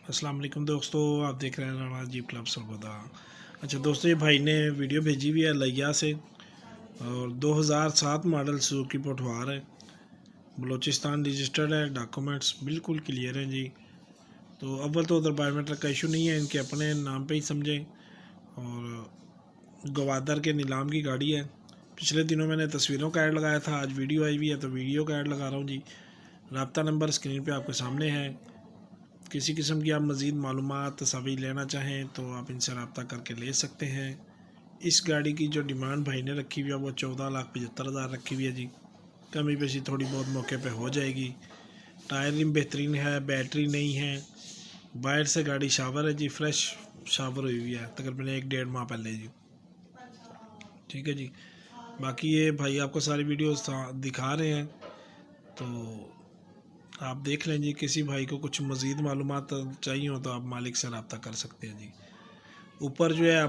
अस्सलाम वालेकुम दोस्तों, आप देख रहे हैं राणा जीप क्लब सरगोदा। अच्छा दोस्तों, ये भाई ने वीडियो भेजी हुई है लिया से और 2007 मॉडल सुजुकी पोठवार है। बलूचिस्तान रजिस्टर्ड है, डॉक्यूमेंट्स बिल्कुल क्लियर हैं जी। तो अव्वल तो उधर बायोमेट्रिक का इशू नहीं है, इनके अपने नाम पे ही समझें। और गवादर के नीलाम की गाड़ी है। पिछले दिनों मैंने तस्वीरों का ऐड लगाया था, आज वीडियो आई हुई है तो वीडियो का ऐड लगा रहा हूँ जी। रब्ता नंबर स्क्रीन पे आपके सामने है। किसी किस्म की आप मज़ीद मालूमात तस्वीर लेना चाहें तो आप इनसे रब्ता करके ले सकते हैं। इस गाड़ी की जो डिमांड भाई ने रखी हुई है वो 14,75,000 रखी हुई है जी। कमी पेशी थोड़ी बहुत मौके पे हो जाएगी। टायर रिम बेहतरीन है, बैटरी नहीं है। बाहर से गाड़ी शावर है जी, फ्रेश शावर हुई हुई है तकरीबन 1-1.5 माह पहले जी। ठीक है जी। बाकी ये भाई आपको सारी वीडियो दिखा रहे हैं तो आप देख लें जी। किसी भाई को कुछ मज़ीद मालूमात चाहिए हो तो आप मालिक से रब्ता कर सकते हैं जी। ऊपर जो है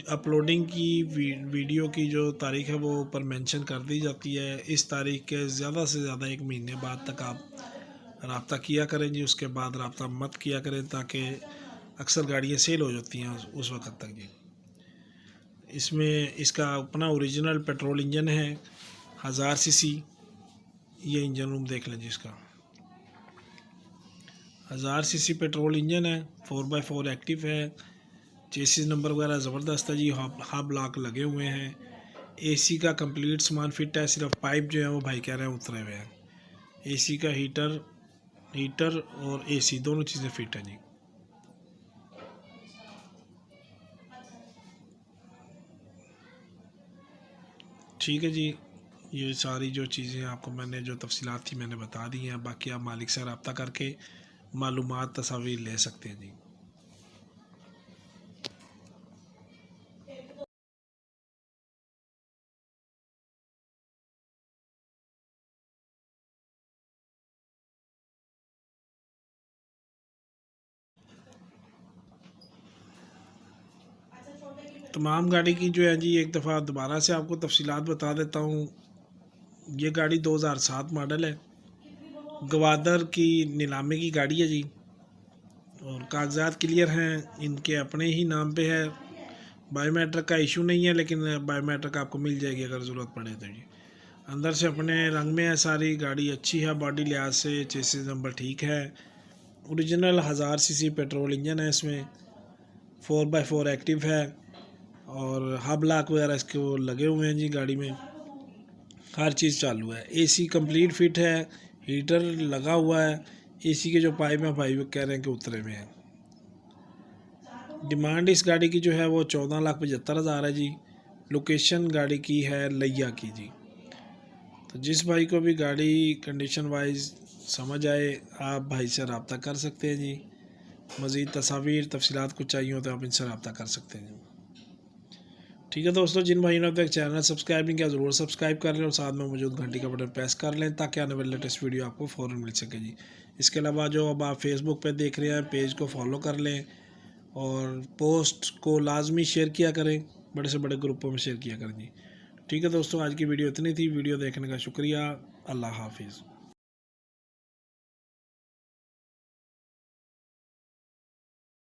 अपलोडिंग की वीडियो की जो तारीख़ है वो ऊपर मेंशन कर दी जाती है। इस तारीख़ के ज़्यादा से ज़्यादा 1 महीने बाद तक आप रब्ता किया करें जी। उसके बाद रब्ता मत किया करें ताकि अक्सर गाड़ियाँ सेल हो जाती हैं उस वक़्त तक जी। इसमें इसका अपना ओरिजिनल पेट्रोल इंजन है, 1000 सीसी। ये इंजन रूम देख लें जी। इसका 1000 सीसी पेट्रोल इंजन है, 4x4 एक्टिव है। चेसिस नंबर वगैरह ज़बरदस्त है जी। हब लॉक लगे हुए हैं। एसी का कंप्लीट सामान फिट है, सिर्फ पाइप जो है वो भाई कह रहे हैं उतरे हुए हैं। एसी का हीटर और एसी दोनों चीज़ें फिट हैं जी। ठीक है जी। ये सारी जो चीज़ें आपको मैंने जो तफसीलात थी मैंने बता दी हैं। बाकी आप मालिक से रब्ता करके मालूमात तस्वीर ले सकते हैं जी। तमाम गाड़ी की जो है जी एक दफ़ा दोबारा से आपको तफसीलात बता देता हूँ। ये गाड़ी 2007 मॉडल है, गवादर की नीलामी की गाड़ी है जी। और कागजात क्लियर हैं, इनके अपने ही नाम पे है। बायोमेट्रिक का इशू नहीं है, लेकिन बायोमेट्रिक आपको मिल जाएगी अगर ज़रूरत पड़े तो जी। अंदर से अपने रंग में है सारी। गाड़ी अच्छी है, बॉडी लिहाज से चेसिस नंबर ठीक है। ओरिजिनल 1000 सीसी पेट्रोल इंजन है इसमें, 4x4 एक्टिव है। और हब लॉक वगैरह इसके वो लगे हुए हैं जी। गाड़ी में हर चीज़ चालू है। एसी कंप्लीट फिट है, हीटर लगा हुआ है। एसी के जो पाइप हैं भाई वो कह रहे हैं कि उतरे हुए हैं। डिमांड इस गाड़ी की जो है वो 14,75,000 है जी। लोकेशन गाड़ी की है लिया की जी। तो जिस भाई को भी गाड़ी कंडीशन वाइज समझ आए आप भाई से रब्ता कर सकते हैं जी। मज़ीद तस्वीर तफसीलात कुछ चाहिए हो तो आप इनसे रब्ता कर सकते हैं जी। ठीक है दोस्तों, जिन भाइयों ने अब तक चैनल सब्सक्राइब नहीं किया ज़रूर सब्सक्राइब कर लें और साथ में मौजूद घंटी का बटन प्रेस कर लें ताकि आने वाले लेटेस्ट वीडियो आपको फ़ौरन मिल सके जी। इसके अलावा जो अब आप फेसबुक पे देख रहे हैं पेज को फॉलो कर लें और पोस्ट को लाजमी शेयर किया करें, बड़े से बड़े ग्रुपों में शेयर किया करें जी। ठीक है दोस्तों, आज की वीडियो इतनी थी। वीडियो देखने का शुक्रिया। अल्लाह हाफिज़।